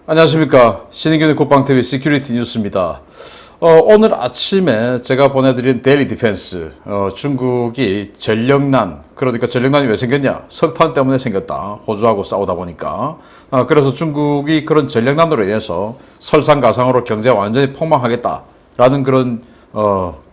안녕하십니까. 신인균의 국방TV 시큐리티 뉴스입니다. 오늘 아침에 제가 보내드린 데일리 디펜스, 중국이 전력난, 그러니까 전력난이 왜 생겼냐? 석탄 때문에 생겼다. 호주하고 싸우다 보니까. 그래서 중국이 그런 전력난으로 인해서 설상가상으로 경제가 완전히 폭망하겠다라는 그런,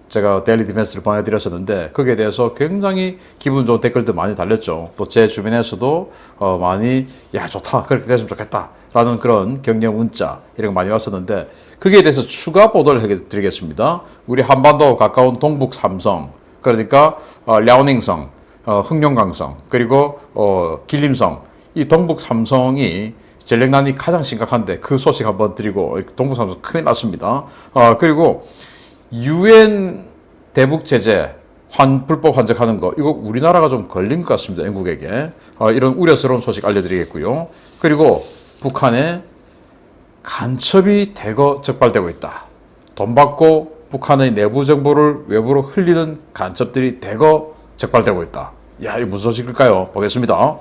제가 데일리 디펜스를 보내드렸었는데 거기에 대해서 굉장히 기분 좋은 댓글들 많이 달렸죠. 또 제 주변에서도 많이 야 좋다 그렇게 됐으면 좋겠다 라는 그런 격려 문자 이런 거 많이 왔었는데 거기에 대해서 추가 보도를 해드리겠습니다. 우리 한반도 가까운 동북 삼성, 그러니까 랴오닝성, 흑룡강성, 그리고 길림성, 이 동북 삼성이 전력난이 가장 심각한데 그 소식 한번 드리고, 동북 삼성 큰일 났습니다. 그리고 유엔 대북 제재 불법 환적하는 거, 이거 우리나라가 좀 걸린 것 같습니다. 영국에게. 이런 우려스러운 소식 알려드리겠고요. 그리고 북한에 간첩이 대거 적발되고 있다. 돈 받고 북한의 내부 정보를 외부로 흘리는 간첩들이 대거 적발되고 있다. 야, 이게 무슨 소식일까요? 보겠습니다.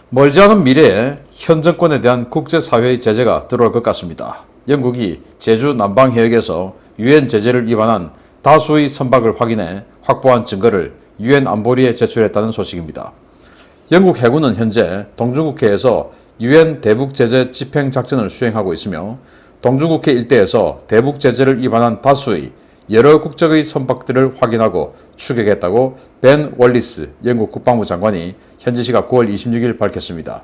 멀지 않은 미래에 현 정권에 대한 국제사회의 제재가 들어올 것 같습니다. 영국이 제주 남방 해역에서 유엔 제재를 위반한 다수의 선박을 확인해 확보한 증거를 유엔 안보리에 제출했다는 소식입니다. 영국 해군은 현재 동중국해에서 유엔 대북 제재 집행 작전을 수행하고 있으며 동중국해 일대에서 대북 제재를 위반한 다수의 여러 국적의 선박들을 확인하고 추격했다고 벤 월리스 영국 국방부 장관이 현지 시각 9월 26일 밝혔습니다.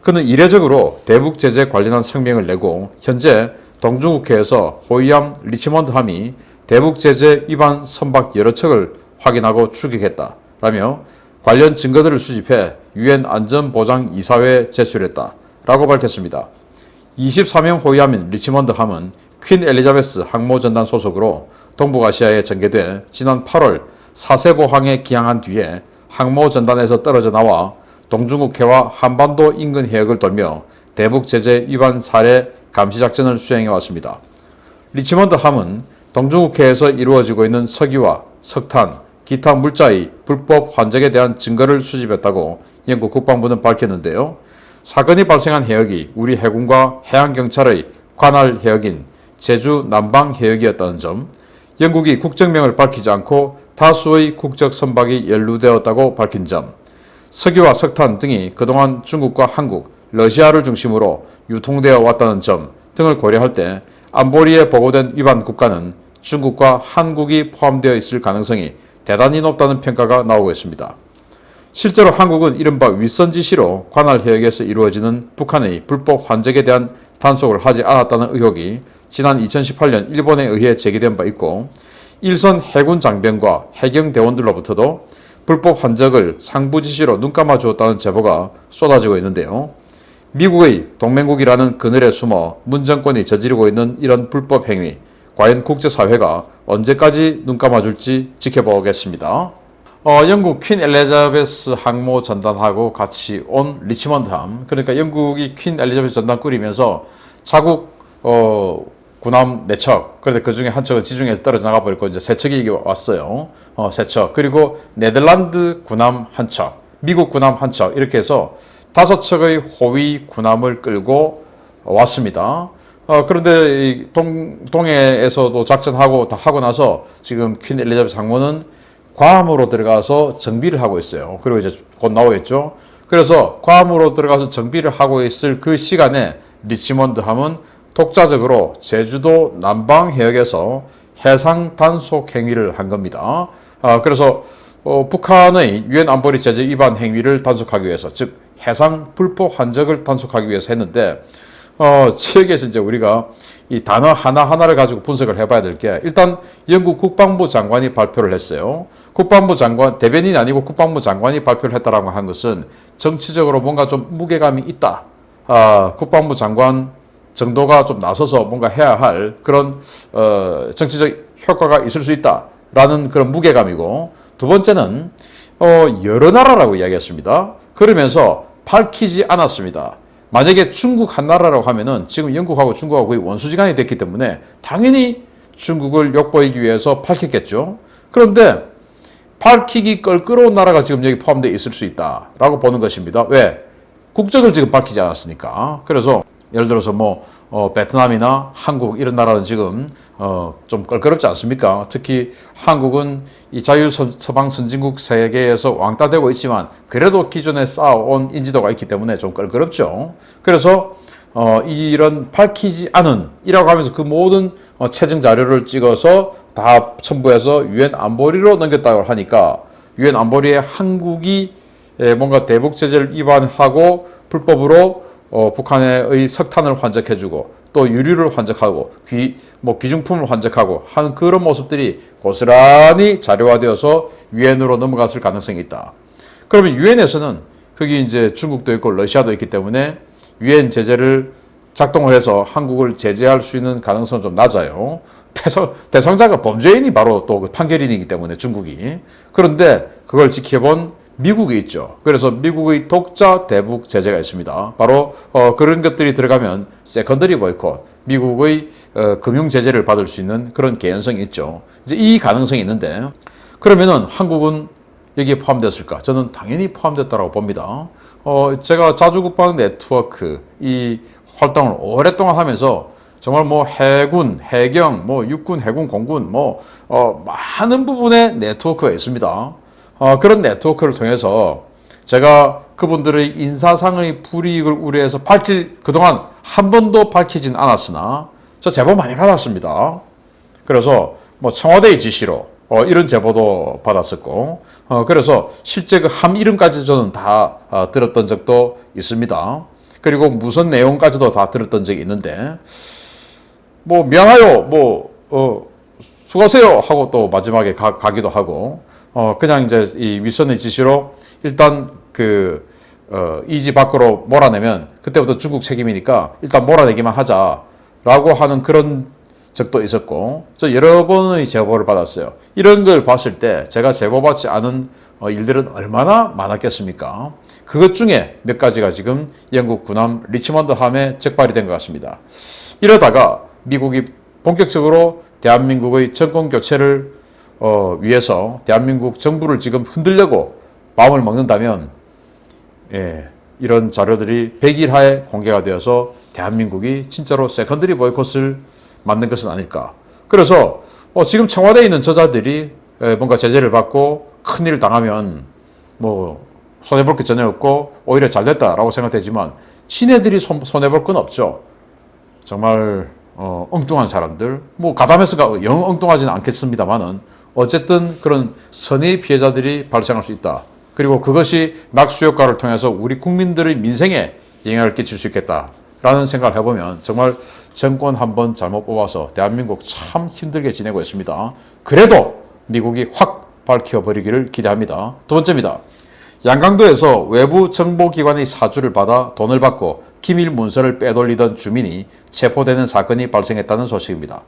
그는 이례적으로 대북 제재 관련한声明을 내고 현재 동중국해에서 호위함 리치먼드함이 대북 제재 위반 선박 여러 척을 확인하고 추격했다 라며 관련 증거들을 수집해 유엔 안전보장이사회에 제출했다 라고 밝혔습니다. 24명 호위함인 리치먼드함은 퀸 엘리자베스 항모전단 소속으로 동북아시아에 전개돼 지난 8월 사세보항에 기항한 뒤에 항모전단에서 떨어져 나와 동중국해와 한반도 인근 해역을 돌며 대북 제재 위반 사례 감시작전을 수행해왔습니다. 리치먼드함은 동중국해에서 이루어지고 있는 석유와 석탄, 기타 물자의 불법 환적에 대한 증거를 수집했다고 영국 국방부는 밝혔는데요. 사건이 발생한 해역이 우리 해군과 해양경찰의 관할 해역인 제주 남방 해역이었다는 점, 영국이 국적명을 밝히지 않고 다수의 국적 선박이 연루되었다고 밝힌 점, 석유와 석탄 등이 그동안 중국과 한국, 러시아를 중심으로 유통되어 왔다는 점 등을 고려할 때 안보리에 보고된 위반 국가는 중국과 한국이 포함되어 있을 가능성이 대단히 높다는 평가가 나오고 있습니다. 실제로 한국은 이른바 윗선 지시로 관할 해역에서 이루어지는 북한의 불법 환적에 대한 단속을 하지 않았다는 의혹이 지난 2018년 일본에 의해 제기된 바 있고, 일선 해군 장병과 해경대원들로부터도 불법 환적을 상부 지시로 눈감아 주었다는 제보가 쏟아지고 있는데요. 미국의 동맹국이라는 그늘에 숨어 문정권이 저지르고 있는 이런 불법 행위, 과연 국제사회가 언제까지 눈감아줄지 지켜보겠습니다. 영국 퀸 엘리자베스 항모 전단하고 같이 온 리치먼드함, 그러니까 영국이 퀸 엘리자베스 전단 꾸리면서 자국 군함 4척, 그런데 그 중에 한 척은 지중해에서 떨어져 나가 버렸고 이제 3척이 왔어요. 3척. 그리고 네덜란드 군함 1척, 미국 군함 1척, 이렇게 해서 5척의 호위 군함을 끌고 왔습니다. 그런데 이 동해에서도 작전하고 다 하고 나서 지금 퀸 엘리자베스 항모는 괌으로 들어가서 정비를 하고 있어요. 그리고 이제 곧 나오겠죠. 그래서 괌으로 들어가서 정비를 하고 있을 그 시간에 리치먼드함은 독자적으로 제주도 남방 해역에서 해상 단속 행위를 한 겁니다. 그래서 북한의 유엔 안보리 제재 위반 행위를 단속하기 위해서, 즉 해상 불법 환적을 단속하기 위해서 했는데, 여기에서 이제 우리가 이 단어 하나하나를 가지고 분석을 해봐야 될 게, 일단 영국 국방부 장관이 발표를 했어요. 국방부 장관, 대변인이 아니고 국방부 장관이 발표를 했다라고 한 것은 정치적으로 뭔가 좀 무게감이 있다. 국방부 장관 정도가 좀 나서서 뭔가 해야 할 그런 정치적 효과가 있을 수 있다라는 그런 무게감이고, 두 번째는 여러 나라라고 이야기했습니다. 그러면서 밝히지 않았습니다. 만약에 중국 한 나라라고 하면은 지금 영국하고 중국하고 거의 원수지간이 됐기 때문에 당연히 중국을 욕보이기 위해서 밝혔겠죠. 그런데 밝히기 껄끄러운 나라가 지금 여기 포함되어 있을 수 있다라고 보는 것입니다. 왜? 국적을 지금 밝히지 않았으니까. 그래서 예를 들어서 베트남이나 한국 이런 나라는 지금 좀 껄끄럽지 않습니까? 특히 한국은 이 자유서방 선진국 세계에서 왕따되고 있지만 그래도 기존에 쌓아온 인지도가 있기 때문에 좀 껄끄럽죠. 그래서 이런 밝히지 않은 이라고 하면서 그 모든 채증 자료를 찍어서 다 첨부해서 유엔 안보리로 넘겼다고 하니까 유엔 안보리에 한국이 뭔가 대북 제재를 위반하고 불법으로 북한의 석탄을 환적해주고 또 유류를 환적하고 귀중품을 환적하고 하는 그런 모습들이 고스란히 자료화되어서 유엔으로 넘어갔을 가능성이 있다. 그러면 유엔에서는 거기 이제 중국도 있고 러시아도 있기 때문에 유엔 제재를 작동을 해서 한국을 제재할 수 있는 가능성은 좀 낮아요. 대상자가 범죄인이 바로 또 그 판결인이기 때문에 중국이. 그런데 그걸 지켜본 미국이 있죠. 그래서 미국의 독자 대북 제재가 있습니다. 바로 그런 것들이 들어가면 세컨더리 보이콧, 미국의 금융 제재를 받을 수 있는 그런 개연성이 있죠. 이제 이 가능성이 있는데 그러면은 한국은 여기에 포함됐을까? 저는 당연히 포함됐다고 봅니다. 제가 자주국방 네트워크 이 활동을 오랫동안 하면서 정말 해군, 해경, 육군, 해군, 공군, 많은 부분의 네트워크가 있습니다. 그런 네트워크를 통해서 제가 그분들의 인사상의 불이익을 우려해서 그동안 한 번도 밝히진 않았으나 저 제보 많이 받았습니다. 그래서 청와대의 지시로 이런 제보도 받았었고, 그래서 실제 그 함 이름까지 저는 다 들었던 적도 있습니다. 그리고 무슨 내용까지도 다 들었던 적이 있는데, 미안해요, 수고하세요 하고 또 마지막에 가기도 하고, 그냥 이제 이 윗선의 지시로 일단 이지 밖으로 몰아내면 그때부터 중국 책임이니까 일단 몰아내기만 하자라고 하는 그런 적도 있었고, 저 여러 번의 제보를 받았어요. 이런 걸 봤을 때 제가 제보받지 않은 일들은 얼마나 많았겠습니까? 그것 중에 몇 가지가 지금 영국 군함 리치먼드 함에 적발이 된 것 같습니다. 이러다가 미국이 본격적으로 대한민국의 정권 교체를 위해서 대한민국 정부를 지금 흔들려고 마음을 먹는다면 이런 자료들이 100일 하에 공개가 되어서 대한민국이 진짜로 세컨더리 보이콧을 맞는 것은 아닐까. 그래서 지금 청와대에 있는 저자들이 뭔가 제재를 받고 큰일을 당하면 손해볼 게 전혀 없고 오히려 잘됐다라고 생각되지만 지네들이 손해볼 건 없죠. 정말 엉뚱한 사람들, 가담해서가 영 엉뚱하지는 않겠습니다만은 어쨌든 그런 선의 피해자들이 발생할 수 있다. 그리고 그것이 낙수효과를 통해서 우리 국민들의 민생에 영향을 끼칠 수 있겠다라는 생각을 해보면 정말 정권 한번 잘못 뽑아서 대한민국 참 힘들게 지내고 있습니다. 그래도 미국이 확 밝혀버리기를 기대합니다. 두 번째입니다. 양강도에서 외부 정보기관의 사주를 받아 돈을 받고 기밀 문서를 빼돌리던 주민이 체포되는 사건이 발생했다는 소식입니다.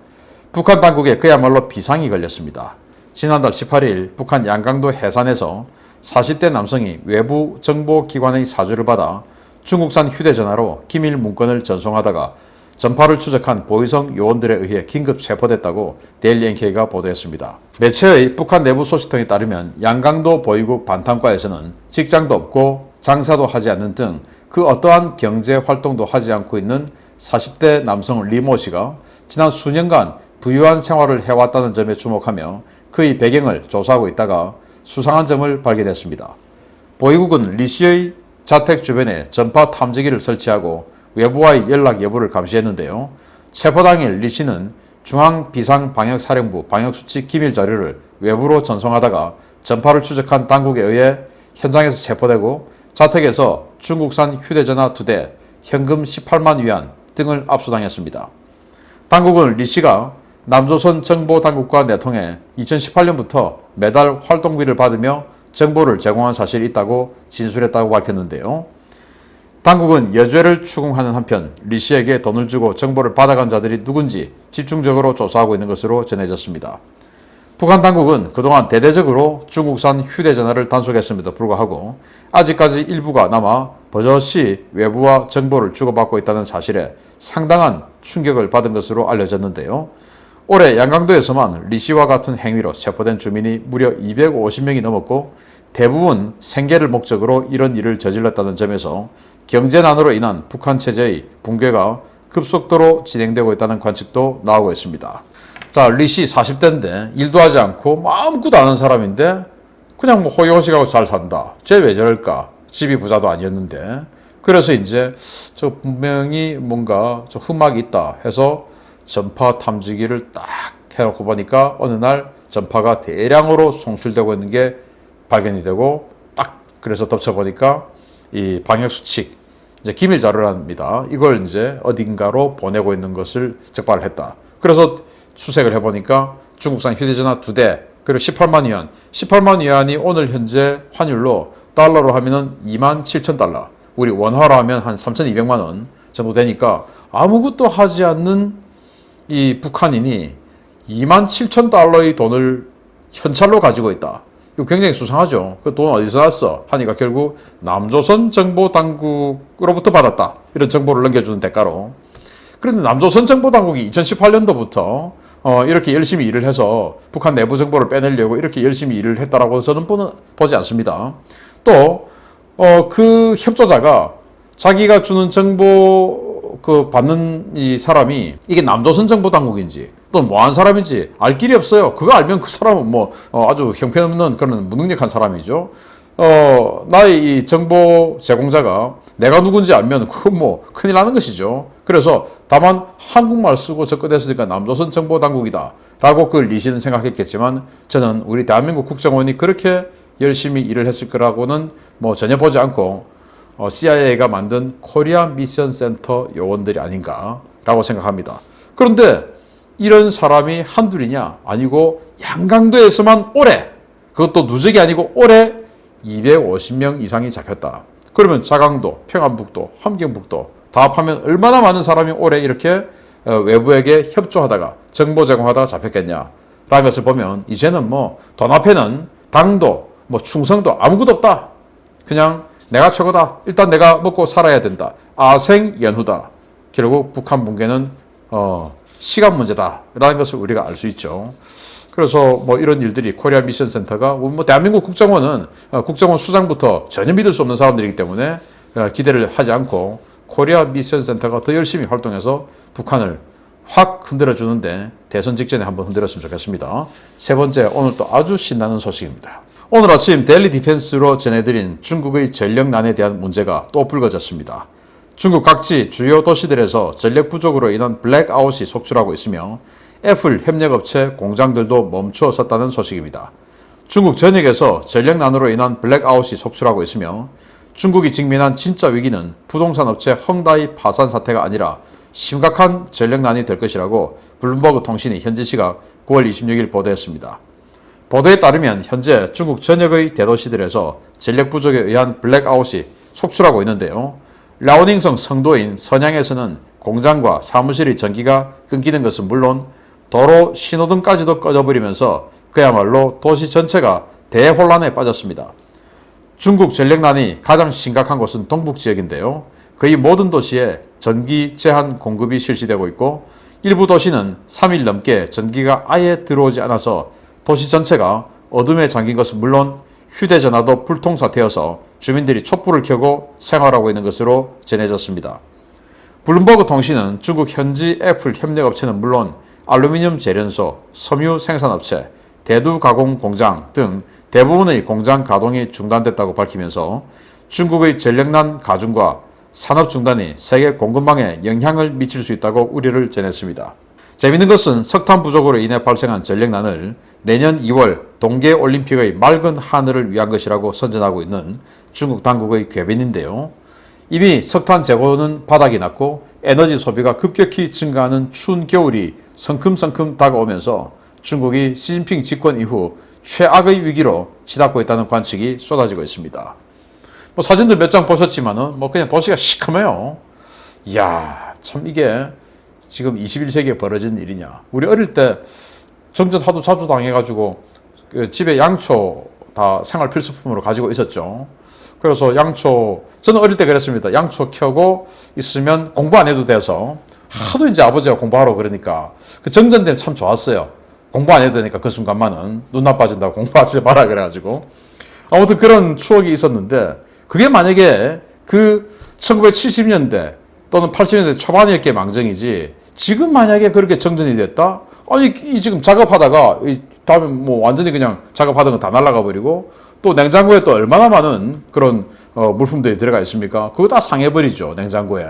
북한 당국에 그야말로 비상이 걸렸습니다. 지난달 18일 북한 양강도 해산에서 40대 남성이 외부 정보기관의 사주를 받아 중국산 휴대전화로 기밀 문건을 전송하다가 전파를 추적한 보위성 요원들에 의해 긴급 체포됐다고 데일리 NK가 보도했습니다. 매체의 북한 내부 소식통에 따르면 양강도 보위국 반탄과에서는 직장도 없고 장사도 하지 않는 등 그 어떠한 경제 활동도 하지 않고 있는 40대 남성 리모 씨가 지난 수년간 부유한 생활을 해왔다는 점에 주목하며 그의 배경을 조사하고 있다가 수상한 점을 발견했습니다. 보위국은 리 씨의 자택 주변에 전파 탐지기를 설치하고 외부와의 연락 여부를 감시했는데요. 체포 당일 리 씨는 중앙비상방역사령부 방역수칙 기밀 자료를 외부로 전송하다가 전파를 추적한 당국에 의해 현장에서 체포되고 자택에서 중국산 휴대전화 2대, 현금 18만 위안 등을 압수당했습니다. 당국은 리 씨가 남조선 정보당국과 내통해 2018년부터 매달 활동비를 받으며 정보를 제공한 사실이 있다고 진술했다고 밝혔는데요. 당국은 여죄를 추궁하는 한편 리 씨에게 돈을 주고 정보를 받아간 자들이 누군지 집중적으로 조사하고 있는 것으로 전해졌습니다. 북한 당국은 그동안 대대적으로 중국산 휴대전화를 단속했음에도 불구하고 아직까지 일부가 남아 버젓이 외부와 정보를 주고받고 있다는 사실에 상당한 충격을 받은 것으로 알려졌는데요. 올해 양강도에서만 리 씨와 같은 행위로 체포된 주민이 무려 250명이 넘었고 대부분 생계를 목적으로 이런 일을 저질렀다는 점에서 경제난으로 인한 북한 체제의 붕괴가 급속도로 진행되고 있다는 관측도 나오고 있습니다. 자, 리씨 40대인데 일도 하지 않고 아무것도 안 하는 사람인데 그냥 뭐 호의호식하고 잘 산다. 쟤 왜 저럴까? 집이 부자도 아니었는데. 그래서 이제 저 분명히 뭔가 좀 흠막이 있다 해서 전파 탐지기를 딱 해놓고 보니까 어느 날 전파가 대량으로 송출되고 있는 게 발견이 되고 딱 그래서 덮쳐보니까 이 방역 수칙 이제 기밀 자료랍니다. 이걸 이제 어딘가로 보내고 있는 것을 적발을 했다. 그래서 수색을 해보니까 중국산 휴대전화 2대 그리고 18만 위안 18만 위안이 오늘 현재 환율로 달러로 하면은 27,000달러 우리 원화로 하면 한 3,200만 원 정도 되니까 아무것도 하지 않는 이 북한인이 27,000달러의 돈을 현찰로 가지고 있다. 이거 굉장히 수상하죠. 그 돈 어디서 났어? 하니까 결국 남조선 정보 당국으로부터 받았다. 이런 정보를 넘겨주는 대가로. 그런데 남조선 정보 당국이 2018년도부터 이렇게 열심히 일을 해서 북한 내부 정보를 빼내려고 이렇게 열심히 일을 했다라고 저는 보지 않습니다. 또 그 협조자가 자기가 주는 정보 그 받는 이 사람이 이게 남조선 정보 당국인지 또는 뭐한 사람인지 알 길이 없어요. 그거 알면 그 사람은 뭐 아주 형편없는 그런 무능력한 사람이죠. 나의 이 정보 제공자가 내가 누군지 알면 그건 뭐 큰일 나는 것이죠. 그래서 다만 한국말 쓰고 접근했으니까 남조선 정보 당국이다 라고 그 리시는 생각했겠지만 저는 우리 대한민국 국정원이 그렇게 열심히 일을 했을 거라고는 뭐 전혀 보지 않고 CIA가 만든 코리아 미션 센터 요원들이 아닌가라고 생각합니다. 그런데 이런 사람이 한둘이냐? 아니고 양강도에서만 올해 그것도 누적이 아니고 올해 250명 이상이 잡혔다. 그러면 자강도, 평안북도, 함경북도 다 합하면 얼마나 많은 사람이 올해 이렇게 외부에게 협조하다가 정보 제공하다가 잡혔겠냐라는 것을 보면 이제는 뭐 돈 앞에는 당도, 뭐 충성도 아무것도 없다. 그냥 내가 최고다. 일단 내가 먹고 살아야 된다. 아생연후다. 결국 북한 붕괴는 시간 문제다라는 것을 우리가 알 수 있죠. 그래서 뭐 이런 일들이 코리아 미션 센터가 뭐 대한민국 국정원은 국정원 수장부터 전혀 믿을 수 없는 사람들이기 때문에 기대를 하지 않고 코리아 미션 센터가 더 열심히 활동해서 북한을 확 흔들어 주는데 대선 직전에 한번 흔들었으면 좋겠습니다. 세 번째, 오늘 또 아주 신나는 소식입니다. 오늘 아침 데일리 디펜스로 전해드린 중국의 전력난에 대한 문제가 또 불거졌습니다. 중국 각지 주요 도시들에서 전력 부족으로 인한 블랙아웃이 속출하고 있으며 애플 협력업체 공장들도 멈추었었다는 소식입니다. 중국 전역에서 전력난으로 인한 블랙아웃이 속출하고 있으며 중국이 직면한 진짜 위기는 부동산 업체 헝다이 파산 사태가 아니라 심각한 전력난이 될 것이라고 블룸버그 통신이 현지 시각 9월 26일 보도했습니다. 보도에 따르면 현재 중국 전역의 대도시들에서 전력 부족에 의한 블랙아웃이 속출하고 있는데요. 라오닝성 성도인 선양에서는 공장과 사무실의 전기가 끊기는 것은 물론 도로 신호등까지도 꺼져버리면서 그야말로 도시 전체가 대혼란에 빠졌습니다. 중국 전력난이 가장 심각한 곳은 동북 지역인데요. 거의 모든 도시에 전기 제한 공급이 실시되고 있고 일부 도시는 3일 넘게 전기가 아예 들어오지 않아서 도시 전체가 어둠에 잠긴 것은 물론 휴대전화도 불통 사태여서 주민들이 촛불을 켜고 생활하고 있는 것으로 전해졌습니다. 블룸버그 통신은 중국 현지 애플 협력업체는 물론 알루미늄 재련소, 섬유 생산업체, 대두 가공 공장 등 대부분의 공장 가동이 중단됐다고 밝히면서 중국의 전력난 가중과 산업 중단이 세계 공급망에 영향을 미칠 수 있다고 우려를 전했습니다. 재미있는 것은 석탄 부족으로 인해 발생한 전력난을 내년 2월 동계올림픽의 맑은 하늘을 위한 것이라고 선전하고 있는 중국 당국의 궤변인데요. 이미 석탄 재고는 바닥이 났고 에너지 소비가 급격히 증가하는 추운 겨울이 성큼성큼 다가오면서 중국이 시진핑 집권 이후 최악의 위기로 치닫고 있다는 관측이 쏟아지고 있습니다. 뭐 사진들 몇 장 보셨지만은 뭐 그냥 도시가 시커매요. 이야, 참 이게 지금 21세기에 벌어진 일이냐. 우리 어릴 때 정전 하도 자주 당해가지고 그 집에 양초 다 생활 필수품으로 가지고 있었죠. 그래서 양초, 저는 어릴 때 그랬습니다. 양초 켜고 있으면 공부 안 해도 돼서 하도 이제 아버지가 공부하러 그러니까 그 정전되면 참 좋았어요. 공부 안 해도 되니까 그 순간만은 눈 나빠진다고 공부하지 마라 그래가지고 아무튼 그런 추억이 있었는데 그게 만약에 그 1970년대 또는 80년대 초반이었기에 망정이지 지금 만약에 그렇게 정전이 됐다? 아니 이 지금 작업하다가 다음에 뭐 완전히 그냥 작업하던 거 다 날아가 버리고 또 냉장고에 또 얼마나 많은 그런 물품들이 들어가 있습니까? 그거 다 상해버리죠, 냉장고에.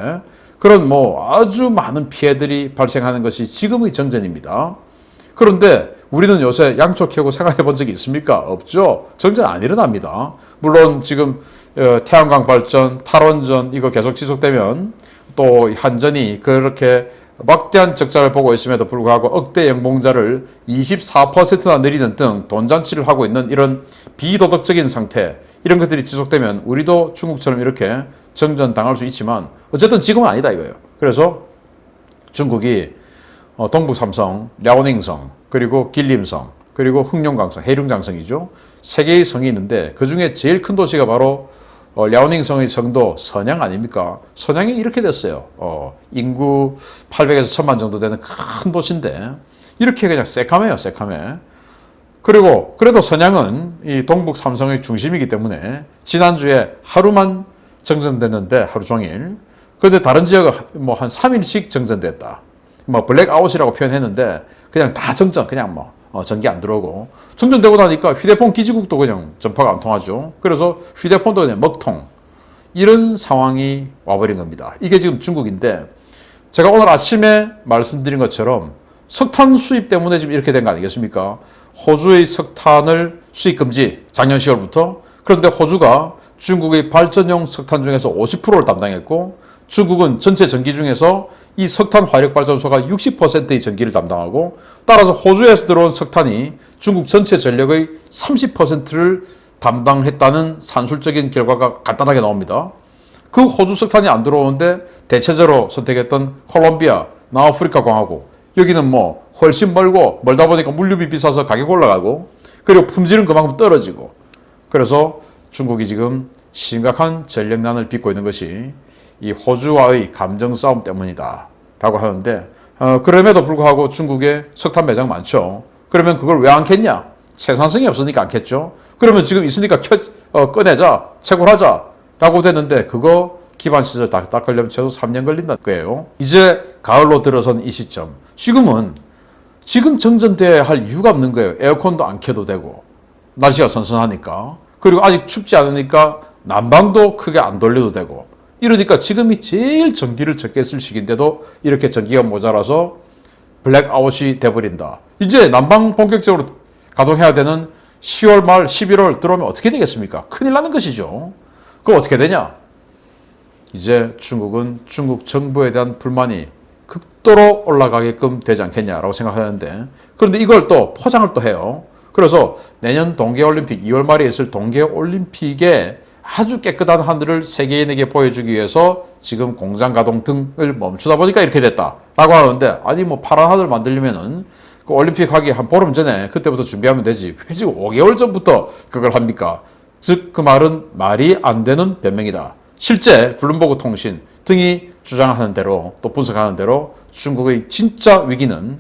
그런 뭐 아주 많은 피해들이 발생하는 것이 지금의 정전입니다. 그런데 우리는 요새 양초 켜고 생각해 본 적이 있습니까? 없죠. 정전 안 일어납니다. 물론 지금 태양광 발전, 탈원전 이거 계속 지속되면 또 한전이 그렇게 막대한 적자를 보고 있음에도 불구하고 억대 연봉자를 24%나 늘리는 등 돈잔치를 하고 있는 이런 비도덕적인 상태, 이런 것들이 지속되면 우리도 중국처럼 이렇게 정전당할 수 있지만 어쨌든 지금은 아니다 이거예요. 그래서 중국이 동북삼성, 랴오닝성, 그리고 길림성, 그리고 흑룡강성, 해룡장성이죠. 세 개의 성이 있는데 그중에 제일 큰 도시가 바로 랴오닝성의 성도 선양 아닙니까? 선양이 이렇게 됐어요. 인구 800에서 1000만 정도 되는 큰 도시인데 이렇게 그냥 새카매요, 새카매. 그리고 그래도 선양은 이 동북 삼성의 중심이기 때문에 지난주에 하루만 정전됐는데 하루 종일. 그런데 다른 지역은 뭐 한 3일씩 정전됐다. 뭐 블랙아웃이라고 표현했는데 그냥 다 정전, 그냥 뭐 전기 안 들어오고 정전되고 나니까 휴대폰 기지국도 그냥 전파가 안 통하죠. 그래서 휴대폰도 그냥 먹통, 이런 상황이 와버린 겁니다. 이게 지금 중국인데 제가 오늘 아침에 말씀드린 것처럼 석탄 수입 때문에 지금 이렇게 된 거 아니겠습니까? 호주의 석탄을 수입 금지, 작년 10월부터. 그런데 호주가 중국의 발전용 석탄 중에서 50%를 담당했고 중국은 전체 전기 중에서 이 석탄 화력 발전소가 60%의 전기를 담당하고 따라서 호주에서 들어온 석탄이 중국 전체 전력의 30%를 담당했다는 산술적인 결과가 간단하게 나옵니다. 그 호주 석탄이 안 들어오는데 대체적으로 선택했던 콜롬비아, 남아프리카 공화국, 여기는 뭐 훨씬 멀다 보니까 물류비 비싸서 가격 올라가고 그리고 품질은 그만큼 떨어지고 그래서 중국이 지금 심각한 전력난을 빚고 있는 것이 이 호주와의 감정 싸움 때문이다 라고 하는데 그럼에도 불구하고 중국에 석탄 매장 많죠. 그러면 그걸 왜 안 켰냐? 생산성이 없으니까 안 켰죠. 그러면 지금 있으니까 꺼내자, 채굴하자 라고 됐는데 그거 기반 시설 다 닦으려면 최소 3년 걸린다는 거예요. 이제 가을로 들어선 이 시점, 지금 정전돼야 할 이유가 없는 거예요. 에어컨도 안 켜도 되고 날씨가 선선하니까. 그리고 아직 춥지 않으니까 난방도 크게 안 돌려도 되고 이러니까 지금이 제일 전기를 적게 쓸 시기인데도 이렇게 전기가 모자라서 블랙아웃이 돼버린다. 이제 난방 본격적으로 가동해야 되는 10월 말 11월 들어오면 어떻게 되겠습니까? 큰일 나는 것이죠. 그럼 어떻게 되냐? 이제 중국은 중국 정부에 대한 불만이 극도로 올라가게끔 되지 않겠냐라고 생각하는데 그런데 이걸 또 포장을 또 해요. 그래서 내년 동계올림픽 2월 말에 있을 동계올림픽에 아주 깨끗한 하늘을 세계인에게 보여주기 위해서 지금 공장 가동 등을 멈추다 보니까 이렇게 됐다라고 하는데 아니 뭐 파란 하늘 만들려면은 그 올림픽 하기 한 보름 전에 그때부터 준비하면 되지 왜 지금 5개월 전부터 그걸 합니까? 즉 그 말은 말이 안 되는 변명이다. 실제 블룸버그 통신 등이 주장하는 대로 또 분석하는 대로 중국의 진짜 위기는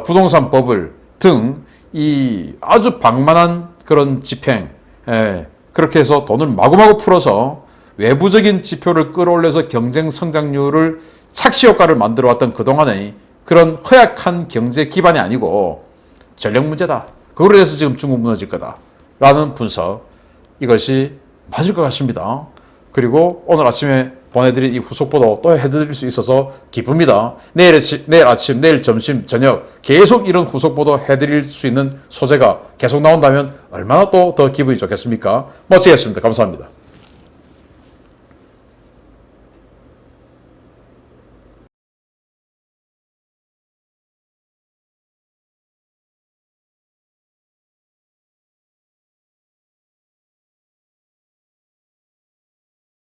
부동산 버블 등 이 아주 방만한 그런 집행, 그렇게 해서 돈을 마구마구 풀어서 외부적인 지표를 끌어올려서 경쟁 성장률을 착시 효과를 만들어 왔던 그동안의 그런 허약한 경제 기반이 아니고 전력 문제다. 그걸로 해서 지금 중국 무너질 거다. 라는 분석, 이것이 맞을 것 같습니다. 그리고 오늘 아침에 보내드린 이 후속보도 또 해드릴 수 있어서 기쁩니다. 내일 아침, 내일 점심, 저녁 계속 이런 후속보도 해드릴 수 있는 소재가 계속 나온다면 얼마나 또 더 기분이 좋겠습니까? 마치겠습니다. 감사합니다.